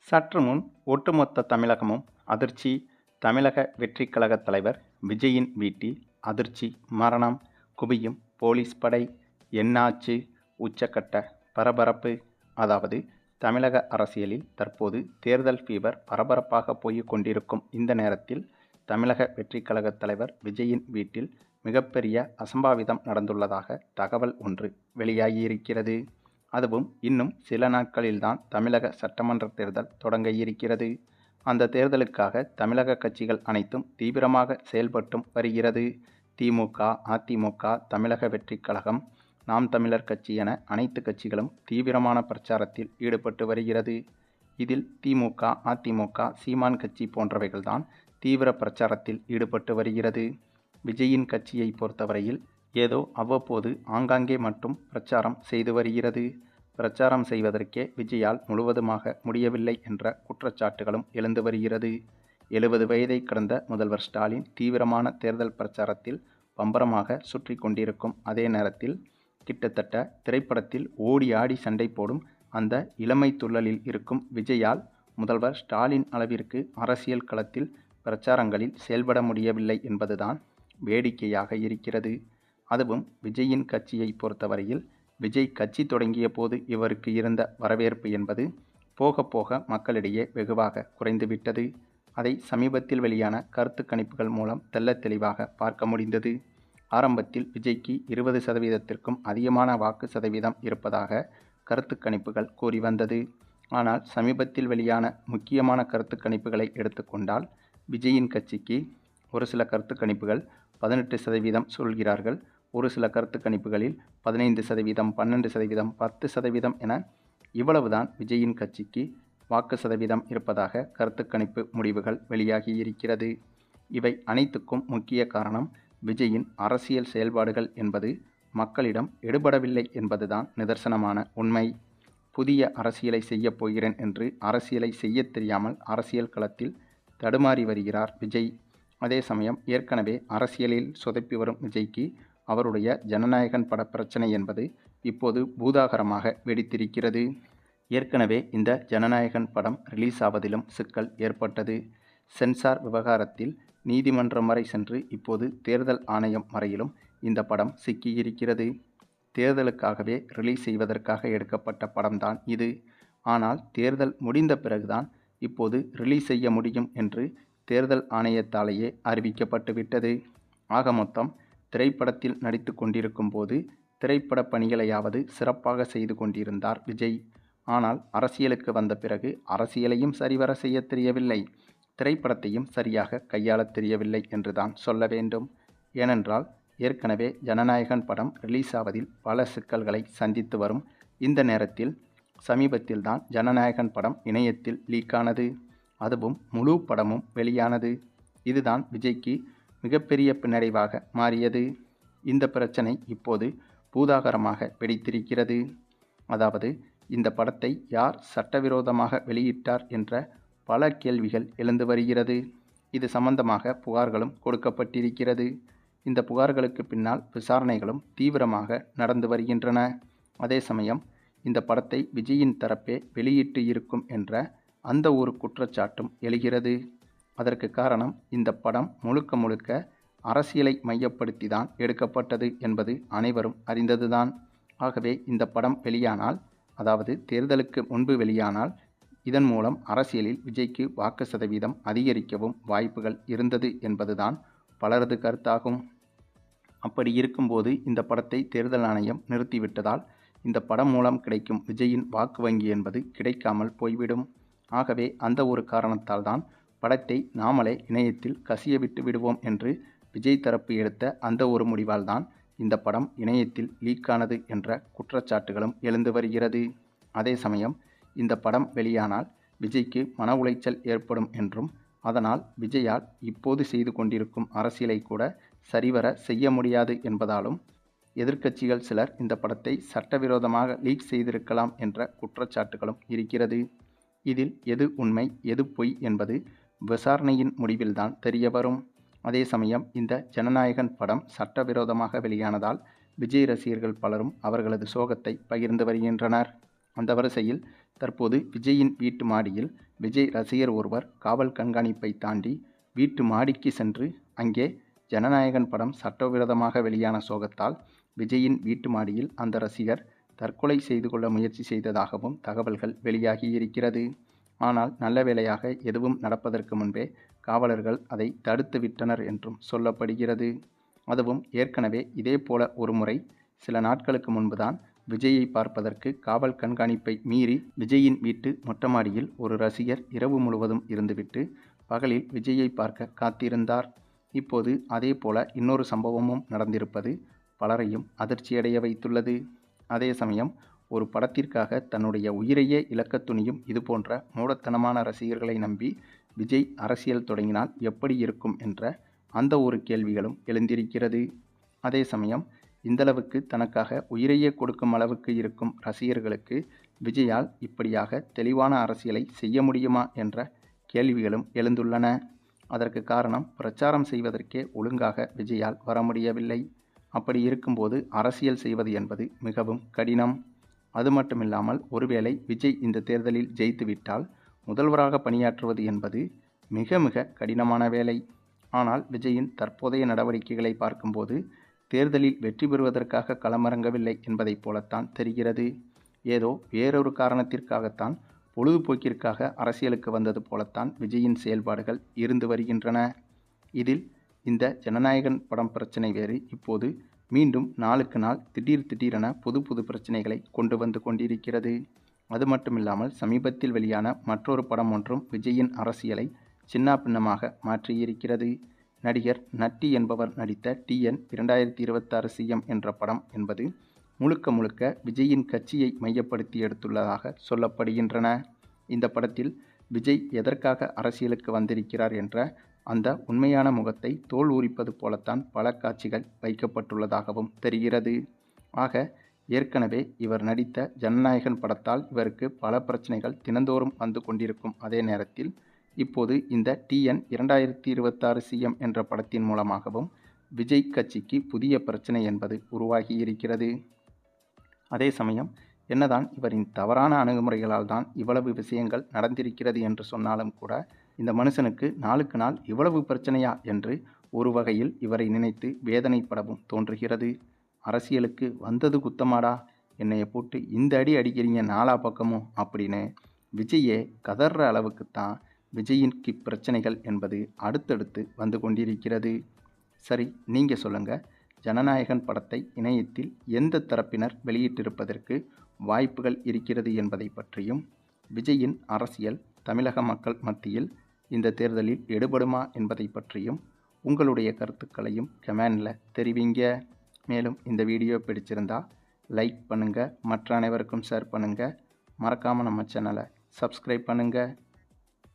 சற்று முன் ஒட்டுமொத்த தமிழகமும் அதிர்ச்சி. தமிழக வெற்றிக் கழக தலைவர் விஜயின் வீட்டில் அதிர்ச்சி. மரணம் குவியும் போலீஸ் படை. என்னாச்சு? உச்சக்கட்ட பரபரப்பு. அதாவது தமிழக அரசியலில் தற்போது தேர்தல் ஃபீவர் பரபரப்பாக போய்க் கொண்டிருக்கும் இந்த நேரத்தில் தமிழக வெற்றிக் கழக தலைவர் விஜயின் வீட்டில் மிகப்பெரிய அசம்பாவிதம் நடந்துள்ளதாக தகவல் ஒன்று வெளியாகியிருக்கிறது. அதுவும் இன்னும் சில நாட்களில்தான் தமிழக சட்டமன்ற தேர்தல் தொடங்க இருக்கிறது. அந்த தேர்தலுக்காக தமிழக கட்சிகள் அனைத்தும் தீவிரமாக செயல்பட்டும் வருகிறது. திமுக, அதிமுக, தமிழக வெற்றிக் கழகம், நாம் தமிழர் கட்சி என அனைத்து கட்சிகளும் தீவிரமான பிரச்சாரத்தில் ஈடுபட்டு வருகிறது. இதில் திமுக, அதிமுக, சீமான் கட்சி போன்றவைகள்தான் தீவிர பிரச்சாரத்தில் ஈடுபட்டு வருகிறது. விஜயின் கட்சியை பொறுத்தவரையில் ஏதோ அவ்வப்போது ஆங்காங்கே மட்டும் பிரச்சாரம் செய்து வருகிறது. பிரச்சாரம் செய்வதற்கே விஜயால் முழுவதுமாக முடியவில்லை என்ற குற்றச்சாட்டுகளும் எழுந்து வருகிறது. 70 வயதை கடந்த முதல்வர் ஸ்டாலின் தீவிரமான தேர்தல் பிரச்சாரத்தில் பம்பரமாக சுற்றி கொண்டிருக்கும் அதே நேரத்தில் கிட்டத்தட்ட திரைப்படத்தில் ஓடி ஆடி சண்டை போடும் அந்த இளமை துள்ளலில் இருக்கும் விஜயால் முதல்வர் ஸ்டாலின் அளவிற்கு அரசியல் களத்தில் பிரச்சாரங்களில் செயல்பட முடியவில்லை என்பதுதான் வேடிக்கையாக இருக்கிறது. அதுவும் விஜயின் கட்சியை பொறுத்தவரையில் விஜய் கட்சி தொடங்கிய போது இவருக்கு இருந்த வரவேற்பு என்பது போக போக மக்களிடையே வெகுவாக குறைந்துவிட்டது. அதை சமீபத்தில் வெளியான கருத்து கணிப்புகள் மூலம் தெள்ளத் தெளிவாக பார்க்க முடிந்தது. ஆரம்பத்தில் விஜய்க்கு 20%க்கும் அதிகமான வாக்கு சதவீதம் இருப்பதாக கருத்து கணிப்புகள் கூறி வந்தது. ஆனால் சமீபத்தில் வெளியான முக்கியமான கருத்து கணிப்புகளை எடுத்துக்கொண்டால் விஜயின் கட்சிக்கு ஒரு சில கருத்து கணிப்புகள் 18% சொல்கிறார்கள். ஒரு சில கருத்து கணிப்புகளில் 15%, 12%, 10% என இவ்வளவுதான் விஜயின் கட்சிக்கு வாக்கு சதவீதம் இருப்பதாக கருத்து கணிப்பு முடிவுகள் வெளியாகியிருக்கிறது. இவை அனைத்துக்கும் முக்கிய காரணம் விஜயின் அரசியல் செயல்பாடுகள் என்பது மக்களிடம் எடுபடவில்லை என்பதுதான் நிதர்சனமான உண்மை. புதிய அரசியலை செய்யப் போகிறேன் என்று அரசியலை செய்ய தெரியாமல் அரசியல் களத்தில் தடுமாறி வருகிறார் விஜய். அதே சமயம் ஏற்கனவே அரசியலில் சொதப்பி வரும் விஜய்க்கு அவருடைய ஜனநாயகன் பட பிரச்சனை என்பது இப்போது பூதாகரமாக வெடித்திருக்கிறது. ஏற்கனவே இந்த ஜனநாயகன் படம் ரிலீஸ் ஆவதிலும் சிக்கல் ஏற்பட்டது. சென்சார் விவகாரத்தில் நீதிமன்றம் வரை சென்று இப்போது தேர்தல் ஆணையம் வரையிலும் இந்த படம் சிக்கியிருக்கிறது. தேர்தலுக்காகவே ரிலீஸ் செய்வதற்காக எடுக்கப்பட்ட படம்தான் இது. ஆனால் தேர்தல் முடிந்த பிறகுதான் இப்போது ரிலீஸ் செய்ய முடியும் என்று தேர்தல் ஆணையத்தாலேயே அறிவிக்கப்பட்டுவிட்டது. ஆக மொத்தம் திரைப்படத்தில் நடித்து கொண்டிருக்கும் போது திரைப்பட பணிகளையாவது சிறப்பாக செய்து கொண்டிருந்தார் விஜய். ஆனால் அரசியலுக்கு வந்த பிறகு அரசியலையும் சரிவர செய்ய தெரியவில்லை, திரைப்படத்தையும் சரியாக கையாளத் தெரியவில்லை என்றுதான் சொல்ல வேண்டும். ஏனென்றால் ஏற்கனவே ஜனநாயகன் படம் ரிலீஸ் ஆவதில் பல சிக்கல்களை சந்தித்து வரும் இந்த நேரத்தில் சமீபத்தில்தான் ஜனநாயகன் படம் இணையத்தில் லீக்கானது. அதுவும் முழு படமும் வெளியானது. இதுதான் விஜய்க்கு மிகப்பெரிய பின்னடைவாக மாறியது. இந்த பிரச்சனை இப்போது பூதாகரமாக வெடித்திருக்கிறது. அதாவது இந்த படத்தை யார் சட்டவிரோதமாக வெளியிட்டார் என்ற பல கேள்விகள் எழுந்து வருகிறது. இது சம்பந்தமாக புகார்களும் கொடுக்கப்பட்டிருக்கிறது. இந்த புகார்களுக்கு பின்னால் விசாரணைகளும் தீவிரமாக நடந்து வருகின்றன. அதே சமயம் இந்த படத்தை விஜயின் தரப்பே வெளியிட்டு இருக்கும் என்ற அந்த ஒரு குற்றச்சாட்டும் எழுகிறது. அதற்கு காரணம் இந்த படம் முழுக்க முழுக்க அரசியலை மையப்படுத்தி தான் எடுக்கப்பட்டது என்பது அனைவரும் அறிந்ததுதான். ஆகவே இந்த படம் வெளியானால், அதாவது தேர்தலுக்கு முன்பு வெளியானால், இதன் மூலம் அரசியலில் விஜய்க்கு வாக்கு சதவீதம் அதிகரிக்கவும் வாய்ப்புகள் இருந்தது என்பதுதான் பலரது கருத்தாகும். அப்படி இருக்கும்போது இந்த படத்தை தேர்தல் ஆணையம் நிறுத்திவிட்டதால் இந்த படம் மூலம் கிடைக்கும் விஜயின் வாக்கு வங்கி என்பது கிடைக்காமல் போய்விடும். ஆகவே அந்த ஒரு காரணத்தால் தான் படத்தை நாமளே இணையத்தில் கசிய விட்டு விடுவோம் என்று விஜய் தரப்பு எடுத்த அந்த ஒரு முடிவால் தான் இந்த படம் இணையத்தில் லீக்கானது என்ற குற்றச்சாட்டுகளும் எழுந்து வருகிறது. அதே சமயம் இந்த படம் வெளியானால் விஜய்க்கு மன உளைச்சல் ஏற்படும் என்றும், அதனால் விஜயால் இப்போது செய்து கொண்டிருக்கும் அரசியலை கூட சரிவர செய்ய முடியாது என்பதாலும் எதிர்க்கட்சிகள் சிலர் இந்த படத்தை சட்டவிரோதமாக லீக் செய்திருக்கலாம் என்ற குற்றச்சாட்டுகளும் இருக்கிறது. இதில் எது உண்மை எது பொய் என்பது விசாரணையின் முடிவில்தான் தெரிய வரும். அதே சமயம் இந்த ஜனநாயகன் படம் சட்டவிரோதமாக வெளியானதால் விஜய் ரசிகர்கள் பலரும் அவர்களது சோகத்தை பகிர்ந்து வருகின்றனர். அந்த வரிசையில் தற்போது விஜயின் வீட்டு மாடியில் விஜய் ரசிகர் ஒருவர் காவல் கண்காணிப்பை தாண்டி வீட்டு மாடிக்கு சென்று அங்கே ஜனநாயகன் படம் சட்டவிரோதமாக வெளியான சோகத்தால் விஜயின் வீட்டு மாடியில் அந்த ரசிகர் தற்கொலை செய்து கொள்ள முயற்சி செய்ததாகவும் தகவல்கள் வெளியாகியிருக்கிறது. ஆனால் நல்ல வேளையாக எதுவும் நடப்பதற்கு முன்பே காவலர்கள் அதை தடுத்து விட்டனர் என்றும் சொல்லப்படுகிறது. அதுவும் ஏற்கனவே இதேபோல ஒருமுறை சில நாட்களுக்கு முன்புதான் விஜயை பார்ப்பதற்கு காவல் கண்காணிப்பை மீறி விஜயின் வீட்டு மொட்டை மாடியில் ஒரு ரசிகர் இரவு முழுவதும் இருந்துவிட்டு பகலில் விஜயை பார்க்க காத்திருந்தார். இப்போது அதேபோல இன்னொரு சம்பவமும் நடந்திருப்பது பலரையும் அதிர்ச்சியடைய வைத்துள்ளது. அதே சமயம் ஒரு படத்திற்காக தன்னுடைய உயிரையே இழக்கத் துணியும் இதுபோன்ற மூடத்தனமான ரசிகர்களை நம்பி விஜய் அரசியல் தொடங்கினால் எப்படி இருக்கும் என்ற அந்த ஒரு கேள்விகளும் எழுந்திருக்கிறது. அதே சமயம் இந்தளவுக்கு தனக்காக உயிரையே கொடுக்கும் அளவுக்கு இருக்கும் ரசிகர்களுக்கு விஜயால் இப்படியாக தெளிவான அரசியலை செய்ய முடியுமா என்ற கேள்விகளும் எழுந்துள்ளன. அதற்கு காரணம் பிரச்சாரம் செய்வதற்கே ஒழுங்காக விஜயால் வர முடியவில்லை. அப்படி இருக்கும்போது அரசியல் செய்வது என்பது மிகவும் கடினம். அது மட்டுமில்லாமல் ஒருவேளை விஜய் இந்த தேர்தலில் ஜெயித்துவிட்டால் முதல்வராக பணியாற்றுவது என்பது மிக மிக கடினமான வேலை. ஆனால் விஜயின் தற்போதைய நடவடிக்கைகளை பார்க்கும்போது தேர்தலில் வெற்றி பெறுவதற்காக களமிறங்கவில்லை என்பதைப் போலத்தான் தெரிகிறது. ஏதோ வேறொரு காரணத்திற்காகத்தான் பொழுதுபோக்கிற்காக அரசியலுக்கு வந்தது போலத்தான் விஜயின் செயல்பாடுகள் இருந்து வருகின்றன. இதில் இந்த ஜனநாயகன் படம் பிரச்சனை வேறு இப்போது மீண்டும் நாளுக்கு நாள் திடீரென புது புது பிரச்சனைகளை கொண்டு வந்து கொண்டிருக்கிறது. அது மட்டுமில்லாமல் சமீபத்தில் வெளியான மற்றொரு படம் ஒன்றும் விஜயின் அரசியலை சின்னாபின்னமாக மாற்றியிருக்கிறது. நடிகர் நட்டி என்பவர் நடித்த TN 2026 CM என்ற படம் என்பது முழுக்க முழுக்க விஜயின் கட்சியை மையப்படுத்தி எடுத்துள்ளதாக சொல்லப்படுகின்றன. இந்த படத்தில் விஜய் எதற்காக அரசியலுக்கு வந்திருக்கிறார் என்ற அந்த உண்மையான முகத்தை தோல் உரிப்பது போலத்தான் பல காட்சிகள் வைக்கப்பட்டுள்ளதாகவும் தெரிகிறது. ஆக ஏற்கனவே இவர் நடித்த ஜனநாயகன் படத்தால் இவருக்கு பல பிரச்சனைகள் தினந்தோறும் வந்து கொண்டிருக்கும் அதே நேரத்தில் இப்போது இந்த TN 2026 CM என்ற படத்தின் மூலமாகவும் விஜய் கட்சிக்கு புதிய பிரச்சனை என்பது உருவாகியிருக்கிறது. அதே சமயம் என்னதான் இவரின் தவறான அணுகுமுறைகளால் தான் இவ்வளவு விஷயங்கள் நடந்திருக்கிறது என்று சொன்னாலும் கூட இந்த மனுஷனுக்கு நாளுக்கு நாள் இவ்வளவு பிரச்சனையா என்று ஒரு வகையில் இவரை நினைத்து வேதனைப்படவும் தோன்றுகிறது. அரசியலுக்கு வந்தது குத்தமாடா, என்னைய போட்டு இந்த அடி அடிக்கிறீங்க நாலா பக்கமும் அப்படின்னு விஜயே கதற அளவுக்குத்தான் விஜயின்க்கு பிரச்சனைகள் என்பது அடுத்தடுத்து வந்து கொண்டிருக்கிறது. சரி, நீங்கள் சொல்லுங்கள், ஜனநாயகன் படத்தை இணையத்தில் எந்த தரப்பினர் வெளியிட்டிருப்பதற்கு வாய்ப்புகள் இருக்கிறது என்பதை பற்றியும் விஜயின் அரசியல் தமிழக மக்கள் மத்தியில் இந்த தேர்தலில் எடுபடுமா என்பதை பற்றியும் உங்களுடைய கருத்துக்களையும் கமெண்டில் தெரிவிங்க. மேலும் இந்த வீடியோ பிடிச்சிருந்தா லைக் பண்ணுங்கள், மற்ற அனைவருக்கும் ஷேர் பண்ணுங்கள், மறக்காமல் நம்ம சேனலை சப்ஸ்கிரைப் பண்ணுங்கள்.